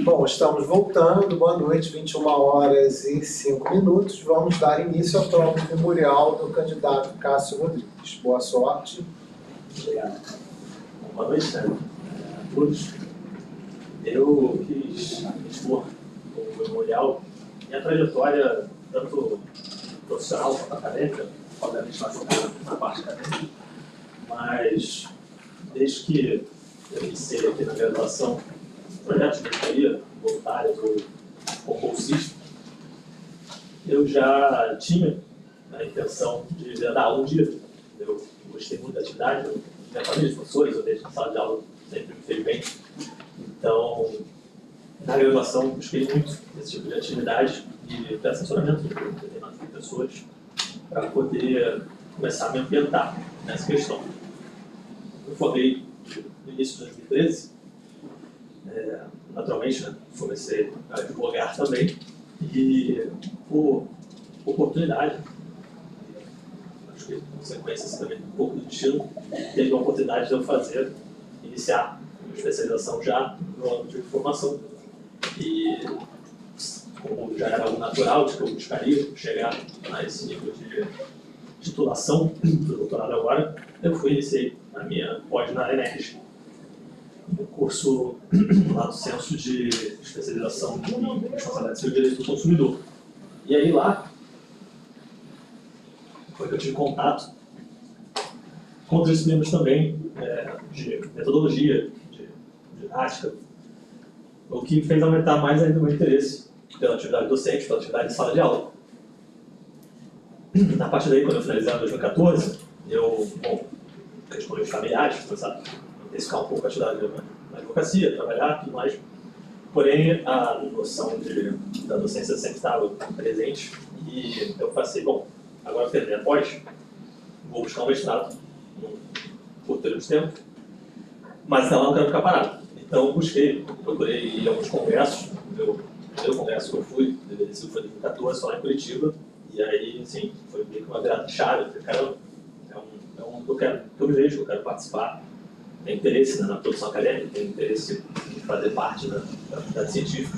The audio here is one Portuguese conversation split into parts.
Bom, estamos voltando. Boa noite, 21h05. Vamos dar início à prova memorial do candidato Cássio Rodrigues. Boa sorte. Obrigado. Boa noite, a todos. Eu quis expor o memorial, minha trajetória, tanto profissional quanto acadêmica, obviamente mais focada na parte acadêmica, mas desde que eu iniciei aqui na graduação projetos de mentoria, voluntários ou bolsista, eu já tinha a intenção de dar aula um dia. Eu gostei muito da atividade, minha família de professores, eu desde a sala de aula sempre me fez bem. Então, na graduação, busquei muito esse tipo de atividade e de assessoramento de determinadas pessoas para poder começar a me ambientar nessa questão. Eu formei no início de 2013. Naturalmente, né, comecei a advogar também e, por oportunidade, acho que consequências também um pouco do destino, teve a oportunidade de eu iniciar uma especialização já no âmbito de formação. E, como já era algo natural de que eu buscaria chegar a esse nível de titulação do doutorado agora, eu iniciei a minha pós na ENERJ, um curso lá do Centro de Especialização em Responsabilidade Civil e Direito do Consumidor. E aí lá foi que eu tive contato com outros disciplinas também, de metodologia, de didática, o que fez aumentar mais ainda o meu interesse pela atividade docente, pela atividade de sala de aula. A partir daí, quando eu finalizei em 2014, questões familiares, começaram a intensificar um pouco a atividade na advocacia, trabalhar, tudo mais. Porém, a noção da docência sempre estava presente e eu pensei, bom, agora eu terminei a pós, vou buscar um mestrado num curto período de tempo, mas até lá não quero ficar parado. Então, procurei ir a alguns congressos. O primeiro congresso que eu fui, foi em 2014, só lá em Curitiba, e aí, assim, foi meio que uma virada de chave. Eu falei, caramba, é um que eu vejo, que eu quero participar. Tem interesse na produção acadêmica, tem interesse em fazer parte da atividade científica.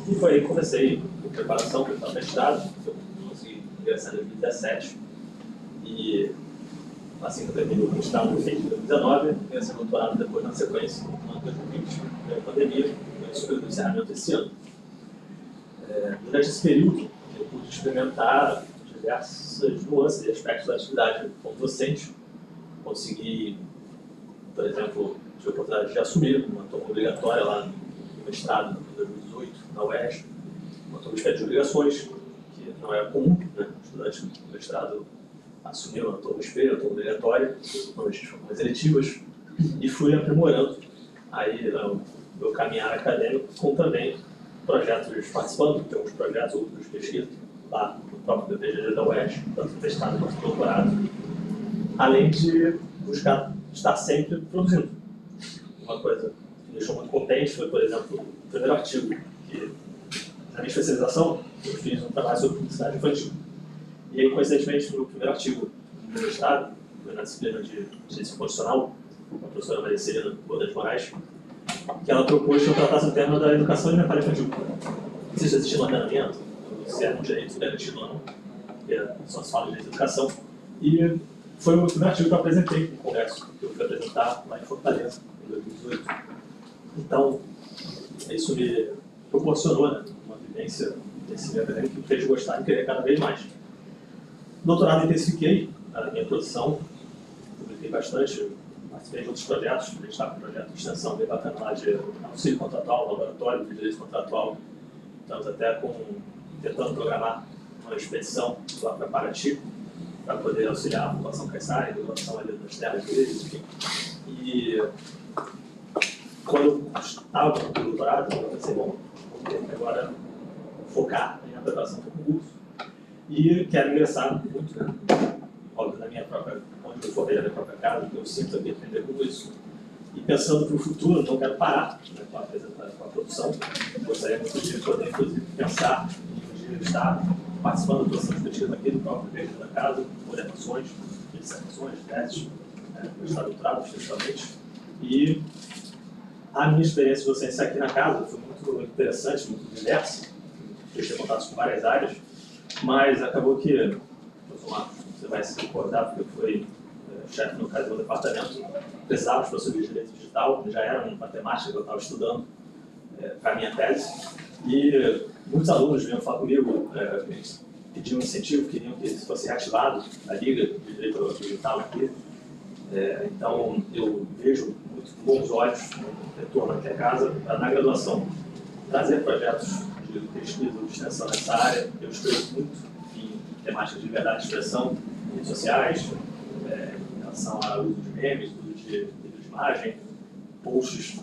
E foi aí que comecei a preparação para o mestrado. Eu consegui ingressar em 2017. E assim que eu terminei o mestrado, eu fiz em 2019, ingressei no doutorado depois na sequência, no ano de 2020, veio a pandemia, e eu subi o encerramento esse ano. Durante esse período, eu pude experimentar diversas nuances e aspectos da atividade como docente. Consegui, por exemplo, tive a oportunidade de assumir uma turma obrigatória lá no mestrado, em 2018, na UERJ, uma turma de de obrigações, que não era comum, né? O estudante do mestrado assumiu uma turma espelho, uma turma obrigatória, umas eletivas, e fui aprimorando aí o meu caminhar acadêmico, com também projetos participando, tem alguns projetos, outros pesquisas, lá no próprio BPGG da UERJ, tanto no mestrado quanto no doutorado, além de buscar estar sempre produzindo. Uma coisa que me deixou muito contente foi, por exemplo, o primeiro artigo, que na minha especialização eu fiz um trabalho sobre publicidade infantil. E aí, coincidentemente, no primeiro artigo do meu mestrado, foi na disciplina de ciência constitucional, com a professora Maria Celina Borda de Moraes, que ela propôs que eu tratasse o tema da educação alimentar infantil. Não sei se existe no ordenamento, se é um direito garantido ou não, porque só se fala de educação. E foi o primeiro artigo que eu apresentei no congresso, que eu fui apresentar lá em Fortaleza, em 2018. Então, isso me proporcionou, né, uma vivência desse meio acadêmico que me fez gostar e querer cada vez mais. No doutorado, intensifiquei a minha produção, publiquei bastante, participei de outros projetos. A gente está com um projeto de extensão bem bacana lá de auxílio contratual, laboratório de direito contratual. Estamos até tentando programar uma expedição lá para Paraty, para poder auxiliar a população caiçara em relação ali das terras deles, enfim. E quando eu estava no doutorado, eu pensei, bom, vou agora focar na preparação do concurso. E quero ingressar muito, né? Óbvio, na minha própria, onde eu formei na minha própria casa, eu sinto aqui aprender com isso. E pensando para o futuro, não quero parar, né, com a produção. Gostaria muito de poder, inclusive, pensar em estar participando do processo de pesquisa aqui do próprio período da casa, orientações, dissertações, testes, mestrado, doutorado, especialmente. E a minha experiência de docência aqui na casa foi muito interessante, muito diversa. Eu tive contatos com várias áreas, mas acabou que, você vai se recordar, porque eu fui chefe no caso do departamento, precisava de professor de direito digital, já era uma matemática que eu estava estudando para a minha tese, e muitos alunos vinham falar comigo, pediam incentivo, queriam que isso fosse reativado, a Liga de Direito Digital aqui. Então, eu vejo muito com bons olhos um retorno aqui a casa, na graduação, trazer projetos de pesquisa ou de extensão nessa área. Eu escrevo muito em temáticas de liberdade de expressão, redes sociais, em relação ao uso de memes, uso de vídeo de imagem, posts.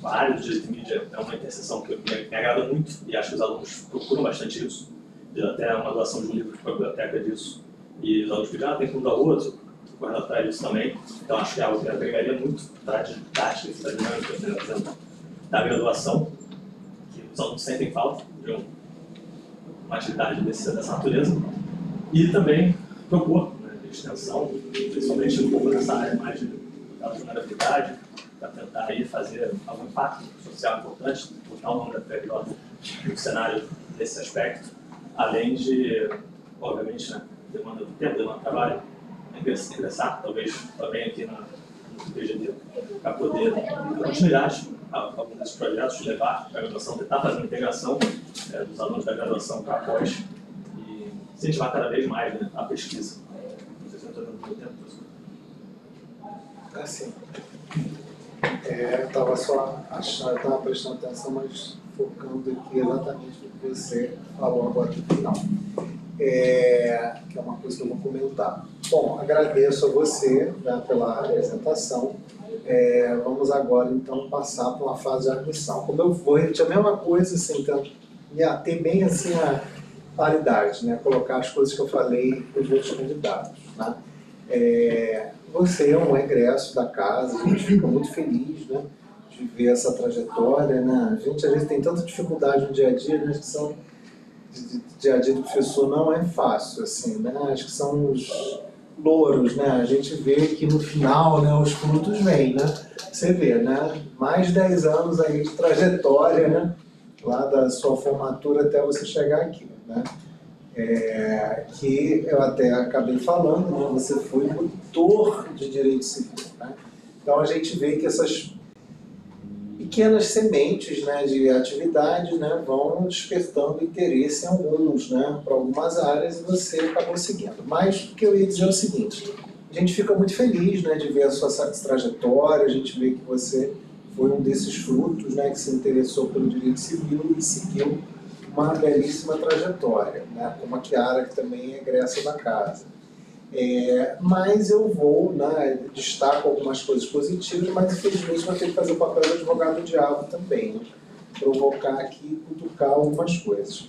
A área do direito de mídia é uma interseção que me agrada muito e acho que os alunos procuram bastante isso. Já até uma doação de um livro para a biblioteca disso. E os alunos pedem, tem que mudar outro, correndo atrás disso também. Então acho que é algo que agregaria muito para a didática e para a dinâmica da graduação, que os alunos sentem falta de uma atividade dessa natureza. E também propor de extensão, principalmente um pouco nessa área mais de vulnerabilidade, para tentar aí fazer algum impacto social importante, botar o nome da PRJ no cenário desse aspecto, além de, obviamente, demanda do tempo, demanda do trabalho, ingressar, talvez, também aqui no PGD, para poder dar continuidade a alguns desses projetos, levar para a graduação, tentar fazer uma integração dos alunos da graduação para após e incentivar cada vez mais a pesquisa. Não sei se eu estou dando muito tempo, professor. Assim, eu estava só achando, eu estava prestando atenção, mas focando aqui exatamente no que você falou agora no final. Que é uma coisa que eu vou comentar. Bom, agradeço a você, né, pela apresentação. Vamos agora, então, passar para uma fase de admissão. Como eu vou repetir a mesma coisa, assim, então, ter bem assim a paridade, né, colocar as coisas que eu falei para os outros candidatos. Né? Você é um egresso da casa, a gente fica muito feliz, né, de ver essa trajetória. Né? A gente, às vezes, tem tanta dificuldade no dia a dia, né, que são dia a dia do professor não é fácil, assim, né? Acho que são os louros, né? A gente vê que no final, né, os frutos vêm, né? Você vê, né? Mais de 10 anos aí de trajetória, né? Lá da sua formatura até você chegar aqui, né? Que eu até acabei falando, né? Você foi monitor de direito civil, né? Então a gente vê que essas pequenas sementes, né, de atividade, né, vão despertando interesse em alguns, né, para algumas áreas, e você acabou seguindo. Mas o que eu ia dizer é o seguinte: a gente fica muito feliz, né, de ver a sua trajetória, a gente vê que você foi um desses frutos, né, que se interessou pelo direito civil e seguiu uma belíssima trajetória, né, como a Chiara, que também é egressa da casa. Mas eu vou, né, destaco algumas coisas positivas, mas infelizmente vou ter que fazer o papel de advogado do diabo também, né? Provocar aqui, cutucar algumas coisas.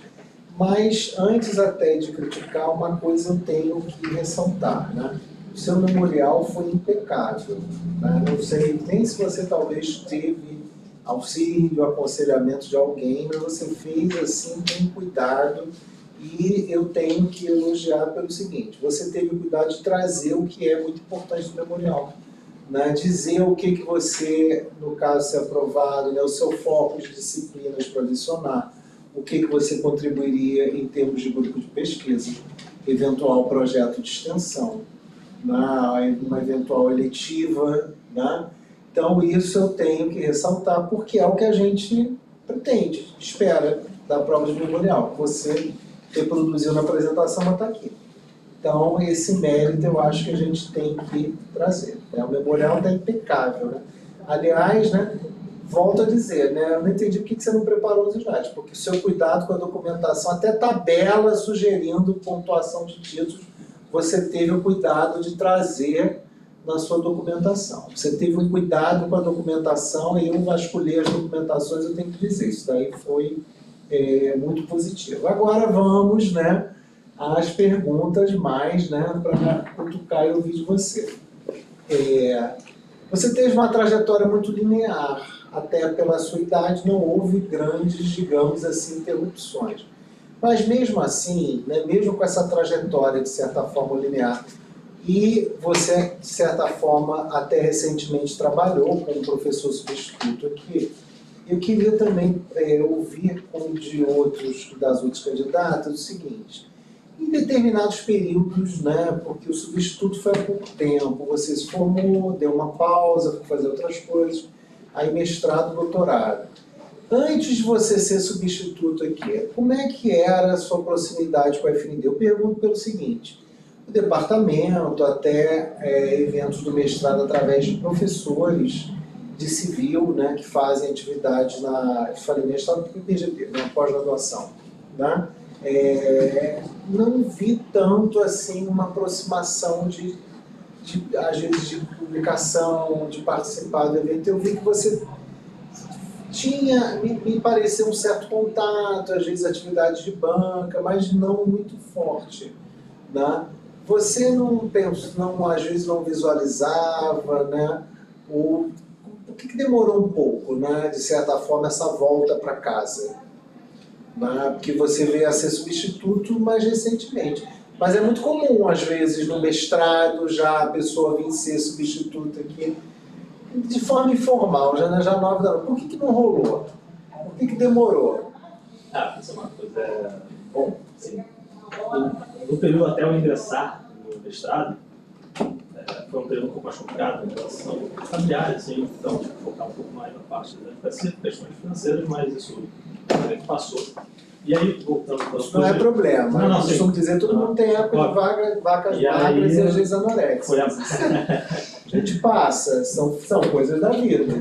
Mas antes até de criticar, uma coisa eu tenho que ressaltar, né? O seu memorial foi impecável, né? Não sei nem se você talvez teve auxílio, aconselhamento de alguém, mas você fez assim com cuidado. E eu tenho que elogiar pelo seguinte: você teve o cuidado de trazer o que é muito importante do memorial, né? Dizer o que você, no caso, ser aprovado, né? O seu foco de disciplinas para adicionar, o que você contribuiria em termos de grupo de pesquisa, eventual projeto de extensão, né? Uma eventual eletiva, né? Então isso eu tenho que ressaltar, porque é o que a gente pretende, espera da prova de memorial. Você reproduziu na apresentação, mas está aqui. Então, esse mérito eu acho que a gente tem que trazer, né? O memorial está impecável, né? Aliás, né, volto a dizer, né, eu não entendi por que você não preparou os slides, porque o seu cuidado com a documentação, até tabela sugerindo pontuação de títulos, você teve o cuidado de trazer na sua documentação. Você teve um cuidado com a documentação, e eu vasculhei as documentações, eu tenho que dizer, isso daí foi muito positivo. Agora vamos, né, às perguntas mais, né, para cutucar e ouvir de você. Você teve uma trajetória muito linear, até pela sua idade não houve grandes, digamos assim, interrupções. Mas mesmo assim, né, mesmo com essa trajetória de certa forma linear, E você, de certa forma, até recentemente trabalhou com um professor substituto aqui. Eu queria também ouvir de outros, das outros candidatos, o seguinte: em determinados períodos, né, porque o substituto foi há pouco tempo, você se formou, deu uma pausa, foi fazer outras coisas, aí mestrado, doutorado. Antes de você ser substituto aqui, como é que era a sua proximidade com a FND? Eu pergunto pelo seguinte: o departamento, até eventos do mestrado através de professores de civil, né, que fazem atividades na mestrado e PGD, na pós-graduação, né? Não vi tanto assim uma aproximação às vezes de publicação, de participar do evento. Eu vi que você tinha, me pareceu um certo contato, às vezes atividades de banca, mas não muito forte, né? Você não às vezes não visualizava, né? Por que demorou um pouco, né, de certa forma, essa volta para casa? Né? Porque você veio a ser substituto mais recentemente. Mas é muito comum, às vezes, no mestrado, já a pessoa vir ser substituta aqui, de forma informal, já 9 da noite. Por que não rolou? Por que demorou? Isso é uma coisa... Bom, assim, no período até eu ingressar no mestrado, foi um período um pouco mais complicado em relação familiar, assim, então tive que focar um pouco mais na parte da advocacia, questões financeiras, mas isso passou. E aí, voltando para isso não é problema. Não, costumo dizer, todo mundo tem época de vacas magras e às vezes anorexia. A gente passa, são coisas da vida.